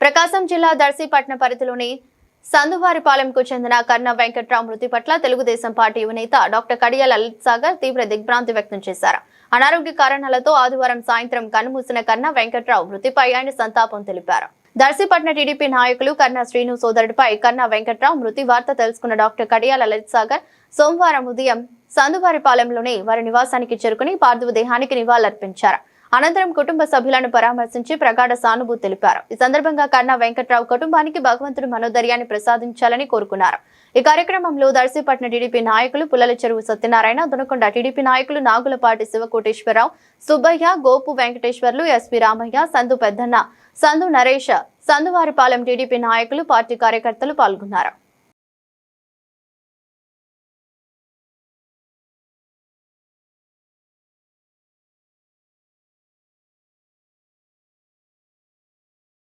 ప్రకాశం జిల్లా దర్శిపట్న పరిధిలోని సందువారిపాలెంకు చెందిన కర్ణ వెంకట్రావు మృతి పట్ల తెలుగుదేశం పార్టీ యువనేత డాక్టర్ కడియాల లలిత్ సాగర్ తీవ్ర దిగ్భ్రాంతి వ్యక్తం చేశారు. అనారోగ్య కారణాలతో ఆదివారం సాయంత్రం కన్నుమూసిన కర్ణ వెంకట్రావు మృతిపై ఆయన సంతాపం తెలిపారు. దర్శిపట్న టీడీపీ నాయకులు కర్ణ శ్రీను సోదరుడిపై కర్ణ వెంకట్రావు మృతి వార్త తెలుసుకున్న డాక్టర్ కడియాల లలిత్ సాగర్ సోమవారం ఉదయం సందువారిపాలెంలోని వారి నివాసానికి చేరుకుని పార్థివ దేహానికి నివాళులర్పించారు. అనంతరం కుటుంబ సభ్యులను పరామర్శించి ప్రగాఢ సానుభూతి తెలిపారు. ఈ సందర్భంగా కర్ణ వెంకట్రావు కుటుంబానికి భగవంతుడు మనోధైర్యాన్ని ప్రసాదించాలని కోరుకున్నారు. ఈ కార్యక్రమంలో దర్శిపట్న టీడీపీ నాయకులు పుల్లల చెరువు సత్యనారాయణ, దొనకొండ టీడీపీ నాయకులు నాగులపాటి శివకోటేశ్వరరావు, సుబ్బయ్య, గోపు వెంకటేశ్వర్లు, ఎస్పీ రామయ్య, సందు పెద్దన్న, సందు నరేష్, సందువారిపాలెం టీడీపీ నాయకులు, పార్టీ కార్యకర్తలు పాల్గొన్నారు.